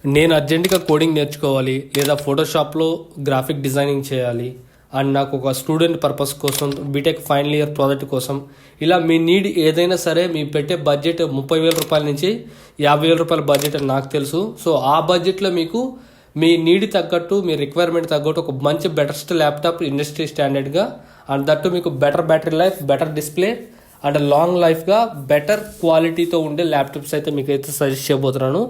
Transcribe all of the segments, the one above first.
నేను అర్జెంటుగా కోడింగ్ నేర్చుకోవాలి లేదా ఫోటోషాప్లో గ్రాఫిక్ డిజైనింగ్ చేయాలి అండ్ నాకు ఒక స్టూడెంట్ పర్పస్ కోసం బీటెక్ ఫైనల్ ఇయర్ ప్రాజెక్ట్ కోసం ఇలా మీ నీడ్ ఏదైనా సరే మీ పెట్టే బడ్జెట్ 30,000 రూపాయల నుంచి 50,000 రూపాయల బడ్జెట్ అని నాకు తెలుసు. సో ఆ బడ్జెట్లో మీకు మీ నీడ్ తగ్గట్టు మీ రిక్వైర్మెంట్ తగ్గట్టు ఒక మంచి బెటర్స్ట్ ల్యాప్టాప్ ఇండస్ట్రీ స్టాండర్డ్గా అండ్ దట్టు మీకు better battery life, better display and long లైఫ్గా బెటర్ క్వాలిటీతో ఉండే ల్యాప్టాప్స్ అయితే మీకు అయితే సజెస్ట్ చేయబోతున్నాను.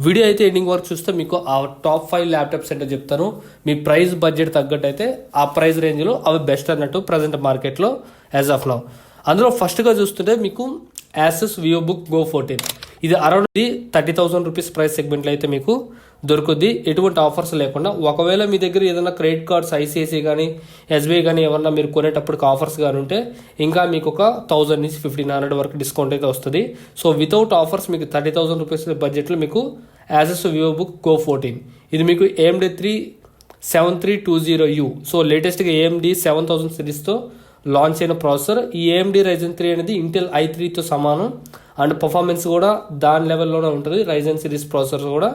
వీడియో అయితే ఎండింగ్ వరకు చూస్తే మీకు ఆ టాప్ 5 ల్యాప్టాప్స్ అంటే చెప్తాను. మీ ప్రైస్ బడ్జెట్ తగ్గట్టు అయితే ఆ ప్రైస్ రేంజ్లో అవి బెస్ట్ అన్నట్టు ప్రజెంట్ మార్కెట్లో యాజ్ ఆఫ్ నౌ. అందులో ఫస్ట్గా చూస్తుంటే మీకు యాసస్ వివోబుక్ గో 14 ఇది అరౌండ్ 30,000 రూపీస్ ప్రైస్ సెగ్మెంట్లో అయితే మీకు దొరుకుద్ది, ఎటువంటి ఆఫర్స్ లేకుండా. ఒకవేళ మీ దగ్గర ఏదైనా క్రెడిట్ కార్డ్స్ ఐసిఐసిఐ కానీ ఎస్బీఐ కానీ ఏమన్నా మీరు కొనేటప్పటికి ఆఫర్స్ కానీ ఉంటే ఇంకా మీకు ఒక 1,000 నుంచి 1,500 వరకు డిస్కౌంట్ అయితే వస్తుంది. సో వితౌట్ ఆఫర్స్ మీకు 30,000 రూపీస్ బడ్జెట్లో మీకు యాసస్ వివోబుక్ గో 14 ఇది మీకు AMD 7320U. సో లేటెస్ట్గా AMD 7000 సిరీస్తో లాంచ్ అయిన ప్రాసెసర్. ఈ AMD Ryzen 3 అనేది ఇంటెల్ i3తో సమానం అండ్ పర్ఫార్మెన్స్ కూడా దాని లెవెల్లోనే ఉంటుంది. Ryzen సిరీస్ ప్రాసెసర్ కూడా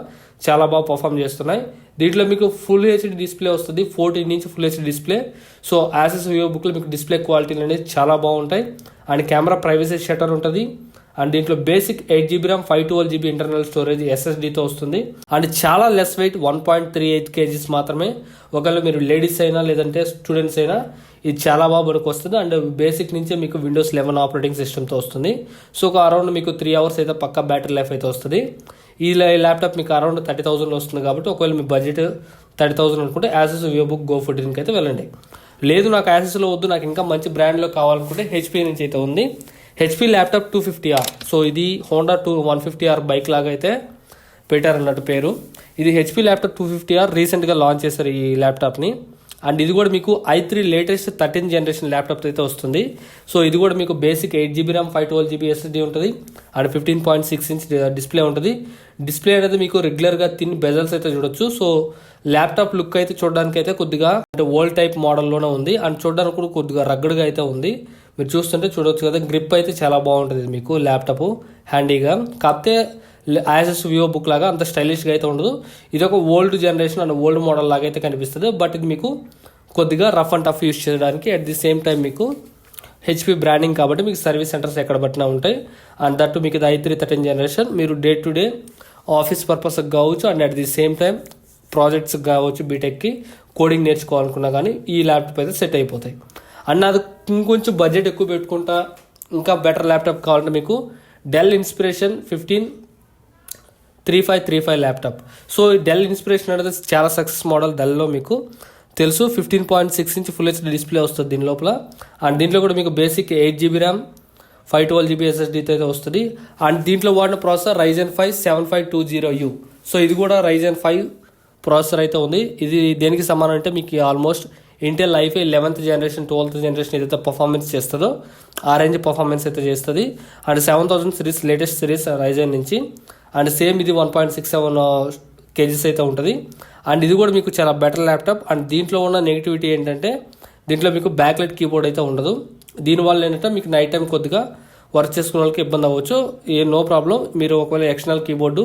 చాలా బాగా పర్ఫామ్ చేస్తున్నాయి. దీంట్లో మీకు ఫుల్ హెచ్డి డిస్ప్లే వస్తుంది, 14 inch full HD display. So Asus వివోబుక్లో మీకు డిస్ప్లే క్వాలిటీలు అనేది చాలా బాగుంటాయి అండ్ కెమెరా ప్రైవసీ షట్టర్ ఉంటుంది అండ్ దీంట్లో basic 8GB RAM 512GB internal storage SSDతో వస్తుంది అండ్ చాలా లెస్ వెయిట్ 1.38 kgs మాత్రమే. ఒకవేళ మీరు లేడీస్ అయినా లేదంటే స్టూడెంట్స్ అయినా ఇది చాలా బాగా మనకు వస్తుంది అండ్ బేసిక్ నుంచే మీకు Windows 11 ఆపరేటింగ్ సిస్టమ్తో వస్తుంది. సో ఒక అరౌండ్ మీకు 3 hours అయితే పక్కా బ్యాటరీ లైఫ్ అయితే వస్తుంది. ఈ ల్యాప్టాప్ మీకు అరౌండ్ 30,000 వస్తుంది కాబట్టి ఒకవేళ మీ బడ్జెట్ 30,000 అనుకుంటే యాసస్ వివోబుక్ గో 14కి అయితే వెళ్ళండి. లేదు నాకు యాసస్లో వద్దు, నాకు ఇంకా మంచి బ్రాండ్లో కావాలనుకుంటే HP నుంచి అయితే ఉంది. HP laptop 250R. సో ఇది హోండా 150R బైక్ లాగా అయితే పెట్టారన్నట్టు పేరు. ఇది HP ల్యాప్టాప్ 250R రీసెంట్గా లాంచ్ చేశారు ఈ ల్యాప్టాప్ని అండ్ ఇది కూడా మీకు i3 latest 13th generation laptop అయితే వస్తుంది. సో ఇది కూడా మీకు basic 8GB RAM 512GB SSD ఉంటుంది అండ్ 15.6 inch డిస్ప్లే ఉంటుంది. డిస్ప్లే అనేది మీకు రెగ్యులర్గా థిన్ బెజల్స్ అయితే చూడొచ్చు. సో ల్యాప్టాప్ లుక్ అయితే చూడడానికి అయితే కొద్దిగా అంటే ఓల్డ్ టైప్ మోడల్లోనే ఉంది అండ్ చూడడానికి కూడా కొద్దిగా రగ్గడ్గా అయితే ఉంది. మీరు చూస్తుంటే చూడొచ్చు కదా, గ్రిప్ అయితే చాలా బాగుంటుంది మీకు ల్యాప్టాప్ హ్యాండీగా. కాకపోతే యాసస్ వివోబుక్ లాగా అంత స్టైలిష్గా అయితే ఉండదు. ఇది ఒక old generation and old model లాగా అయితే కనిపిస్తుంది. బట్ ఇది మీకు కొద్దిగా రఫ్ అండ్ టఫ్ యూస్ చేయడానికి అట్ ది సేమ్ టైం మీకు HP బ్రాండింగ్ కాబట్టి మీకు సర్వీస్ సెంటర్స్ ఎక్కడ పట్టినా ఉంటాయి అండ్ దట్టు మీకు ఇది i3 13th జనరేషన్. మీరు డే టు డే ఆఫీస్ పర్పస్కి కావచ్చు and at the same time ప్రాజెక్ట్స్కి కావచ్చు, బీటెక్కి కోడింగ్ నేర్చుకోవాలనుకున్నా కానీ ఈ ల్యాప్టాప్ అయితే సెట్ అయిపోతాయి. అండ్ అది ఇంకొంచెం బడ్జెట్ ఎక్కువ పెట్టుకుంటా ఇంకా బెటర్ ల్యాప్టాప్ కావాలంటే మీకు Dell inspiration 153535 laptop. So Dell inspiration అనేది చాలా సక్సెస్ మోడల్. డెల్లో మీకు తెలుసు 15.6 inch ఫుల్ హెచ్డి డిస్ప్లే వస్తుంది దీని లోపల అండ్ దీంట్లో కూడా మీకు బేసిక్ 8GB RAM 512GB SSDతో అయితే వస్తుంది అండ్ దీంట్లో వాడిన ప్రాసెసర్ Ryzen 5 7520U. సో ఇది కూడా Ryzen 5 ప్రాసెసర్ అయితే ఉంది. ఇది దేనికి సమానం అంటే మీకు almost Intel i5 11th generation 12th generation ఏదైతే పర్ఫార్మెన్స్ చేస్తుందో ఆ రేంజ్ పర్ఫార్మెన్స్ అయితే చేస్తుంది and 7000 series latest series Ryzen నుంచి అండ్ సేమ్ ఇది 1.67 kgs అయితే ఉంటుంది అండ్ ఇది కూడా మీకు చాలా బెటర్ ల్యాప్టాప్. అండ్ దీంట్లో ఉన్న నెగిటివిటీ ఏంటంటే దీంట్లో మీకు బ్యాక్లైట్ కీబోర్డ్ అయితే ఉండదు. దీనివల్ల ఏంటంటే మీకు నైట్ టైం కొద్దిగా వర్క్ చేసుకునే వాళ్ళకి ఇబ్బంది అవ్వచ్చు. నో ప్రాబ్లం, మీరు ఒకవేళ ఎక్స్టర్నల్ కీబోర్డు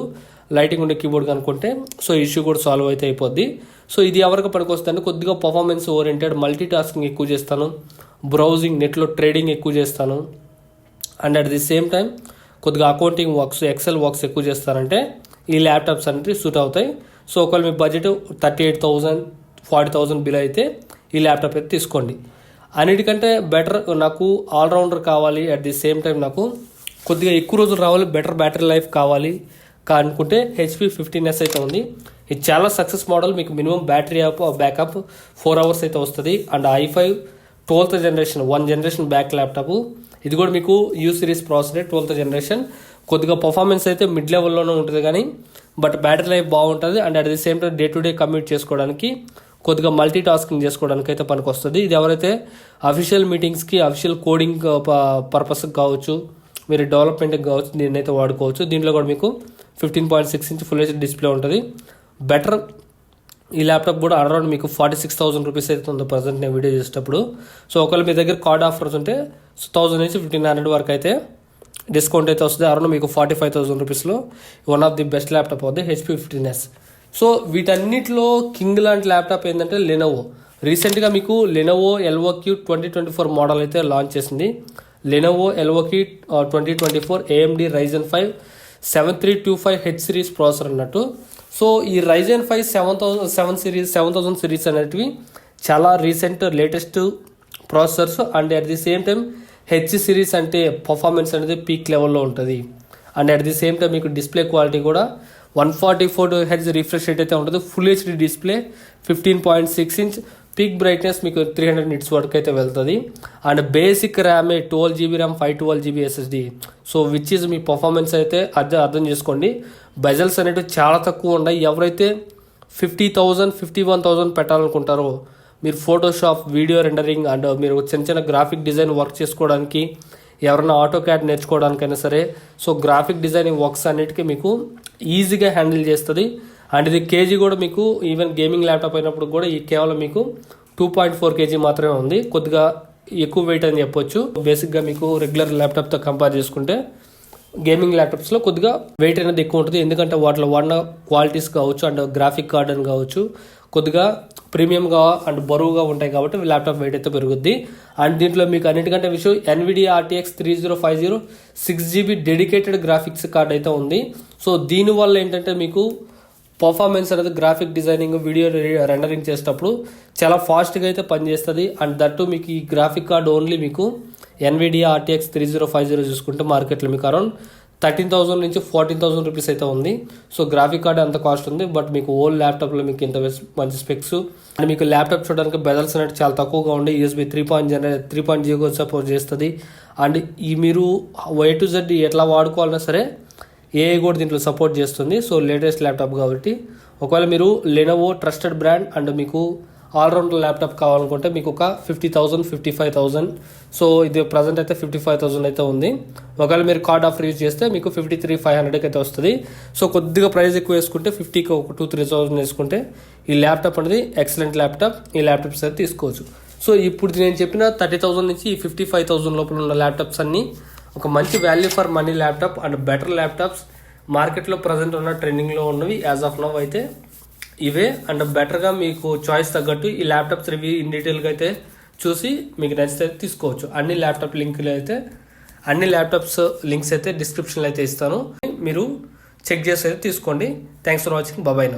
లైటింగ్ ఉండే కీబోర్డ్ కనుక్కుంటే సో ఇష్యూ కూడా సాల్వ్ అయితే అయిపోద్ది. సో ఇది ఎవరికి పనికొస్తుందంటే కొద్దిగా పర్ఫార్మెన్స్ ఓరియంటెడ్, మల్టీ టాస్కింగ్ ఎక్కువ చేస్తాను, బ్రౌజింగ్ నెట్లో ట్రేడింగ్ ఎక్కువ చేస్తాను and at the same time కొద్దిగా అకౌంటింగ్ వర్క్స్, ఎక్సెల్ వర్క్స్ ఎక్కువ చేస్తారంటే ఈ ల్యాప్టాప్స్ అనేవి సూట్ అవుతాయి. సో ఒకవేళ మీ బడ్జెట్ 38,000 40,000 బిల్ అయితే ఈ ల్యాప్టాప్ అయితే తీసుకోండి. అన్నిటికంటే బెటర్ నాకు ఆల్రౌండర్ కావాలి, అట్ ది సేమ్ టైం నాకు కొద్దిగా ఎక్కువ రోజులు రావాలి, బెటర్ బ్యాటరీ లైఫ్ కావాలి అనుకుంటే HP 15S అయితే ఉంది. ఇది చాలా సక్సెస్ మోడల్. మీకు మినిమం బ్యాటరీ బ్యాకప్ 4 hours అయితే వస్తుంది and i5 12th generation 1 generation back laptop. ఇది కూడా మీకు U series processor 12th generation. కొద్దిగా పర్ఫార్మెన్స్ అయితే మిడ్ లెవెల్లోనే ఉంటుంది కానీ బట్ బ్యాటరీ లైఫ్ బాగుంటుంది and at the same time day to day commute చేసుకోవడానికి కొద్దిగా మల్టీ టాస్కింగ్ చేసుకోవడానికి అయితే పనికి వస్తుంది. ఇది ఎవరైతే అఫీషియల్ మీటింగ్స్కి, అఫీషియల్ కోడింగ్ పర్పస్కి కావచ్చు, మీరు డెవలప్మెంట్కి కావచ్చు దీన్ని అయితే వాడుకోవచ్చు. దీంట్లో కూడా మీకు 15.6 inch ఫుల్ హెచ్డి డిస్ప్లే ఉంటుంది. బెటర్ ఈ ల్యాప్టాప్ కూడా అరౌండ్ మీకు 46,000 రూపీస్ అయితే ఉంది ప్రజెంట్ నేను వీడియో చేసేటప్పుడు. సో ఒకవేళ మీ దగ్గర కార్డ్ ఆఫర్స్ ఉంటే 1,000 నుంచి 1,500 వరకు అయితే డిస్కౌంట్ అయితే వస్తుంది. అరౌండ్ మీకు 45,000 రూపీస్లో one of the best laptop అవుతుంది HP 15s. సో వీటన్నిటిలో కింగ్ లాంటి ల్యాప్టాప్ ఏంటంటే లెనోవో. రీసెంట్గా మీకు లెనోవో LOQ 2024 మోడల్ అయితే లాంచ్ చేసింది. Lenovo LOQ 2024 AMD Ryzen 5 7325H series processor అన్నట్టు. సో ఈ Ryzen 5 7000 సిరీస్ అనేటివి చాలా recent latest processors. And at the same time H series అంటే పర్ఫార్మెన్స్ అనేది పీక్ లెవెల్లో ఉంటుంది. And at the same time మీకు డిస్ప్లే క్వాలిటీ కూడా 144 Hz రిఫ్రెష్ రేట్ అయితే ఉంటుంది. Full HD display 15.6 inch, peak brightness మీకు 300 నిట్స్ వరకు అయితే వెళ్తుంది. అండ్ బేసిక్ ర్యామే 12GB RAM 512GB SSD. So which is మీ పర్ఫార్మెన్స్ అయితే అర్థం చేసుకోండి. బెజల్స్ అనేవి చాలా తక్కువ ఉన్నాయి. ఎవరైతే 50,000 51,000 పెట్టాలనుకుంటారో మీరు ఫోటోషాప్, వీడియో రెండరింగ్ అండ్ మీరు చిన్న గ్రాఫిక్ డిజైన్ వర్క్ చేసుకోవడానికి, ఎవరైనా AutoCAD నేర్చుకోవడానికైనా సరే, సో గ్రాఫిక్ డిజైనింగ్ వర్క్స్ అన్నిటికీ మీకు ఈజీగా హ్యాండిల్ చేస్తుంది. అండ్ ఇది కేజీ కూడా మీకు ఈవెన్ గేమింగ్ ల్యాప్టాప్ అయినప్పుడు కూడా ఈ కేవలం మీకు 2.4 kg మాత్రమే ఉంది. కొద్దిగా ఎక్కువ వెయిట్ అని చెప్పొచ్చు. బేసిక్గా మీకు రెగ్యులర్ ల్యాప్టాప్తో కంపేర్ చేసుకుంటే గేమింగ్ ల్యాప్టాప్స్లో కొద్దిగా వెయిట్ అనేది ఎక్కువ ఉంటుంది. ఎందుకంటే వాటిలో వాడిన క్వాలిటీస్ కావచ్చు అండ్ గ్రాఫిక్ కార్డ్ అని కావచ్చు కొద్దిగా ప్రీమియంగా అండ్ బరువుగా ఉంటాయి కాబట్టి ల్యాప్టాప్ వెయిట్ అయితే పెరుగుద్ది. అండ్ దీంట్లో మీకు అన్నిటికంటే విషయం NVIDIA RTX 3050 6GB dedicated graphics card అయితే ఉంది. సో దీనివల్ల ఏంటంటే మీకు పర్ఫార్మెన్స్ అనేది గ్రాఫిక్ డిజైనింగ్, వీడియో రెండరింగ్ చేసేటప్పుడు చాలా ఫాస్ట్గా అయితే పనిచేస్తుంది. అండ్ దట్టు మీకు ఈ గ్రాఫిక్ కార్డ్ ఓన్లీ మీకు NVIDIA RTX 3050 చూసుకుంటే మార్కెట్లో మీకు అరౌండ్ 13,000 నుంచి 14,000 రూపీస్ అయితే ఉంది. సో గ్రాఫిక్ కార్డ్ అంత కాస్ట్ ఉంది. బట్ మీకు ఓల్డ్ ల్యాప్టాప్లో మీకు ఇంత మంచి స్పెక్స్ అండ్ మీకు ల్యాప్టాప్ చూడడానికి బెజల్స్ అనేవి చాలా తక్కువగా ఉండి USB 3.0 సపోర్ట్ చేస్తుంది. అండ్ ఈ మీరు A to Z ఎట్లా వాడుకోవాలన్నా సరే AI కూడా దీంట్లో సపోర్ట్ చేస్తుంది. సో లేటెస్ట్ ల్యాప్టాప్ కాబట్టి ఒకవేళ మీరు లెనోవో ట్రస్టెడ్ బ్రాండ్ అండ్ మీకు ఆల్రౌండ్ ల్యాప్టాప్ కావాలనుకుంటే మీకు ఒక 50,000 55,000. సో ఇది ప్రజెంట్ అయితే 55,000 అయితే ఉంది. ఒకవేళ మీరు కార్డ్ ఆఫర్ యూజ్ చేస్తే మీకు 53,500 అయితే వస్తుంది. సో కొద్దిగా ప్రైస్ ఎక్కువ వేసుకుంటే 50కి ఒక 2-3,000 వేసుకుంటే ఈ ల్యాప్టాప్ అనేది ఎక్సలెంట్ ల్యాప్టాప్. ఈ ల్యాప్టాప్స్ అయితే తీసుకోవచ్చు. సో ఇప్పుడు నేను చెప్పిన 30,000 నుంచి 55,000 లోపల ఉన్న ల్యాప్టాప్స్ అన్ని ఒక మంచి value for money laptop and better laptops మార్కెట్లో ప్రజెంట్ ఉన్న ట్రెండింగ్లో ఉన్నవి యాజ్ ఆఫ్ నౌ అయితే ఇవే. అండ్ బెటర్గా మీకు చాయిస్ తగ్గట్టు ఈ ల్యాప్టాప్స్ రివ్యూ ఇన్ డీటెయిల్గా అయితే చూసి మీకు నచ్చితే తీసుకోవచ్చు. అన్ని ల్యాప్టాప్స్ లింక్స్ అయితే డిస్క్రిప్షన్లో అయితే ఇస్తాను. మీరు చెక్ చేసి అయితే తీసుకోండి. Thanks for watching. బాయ్.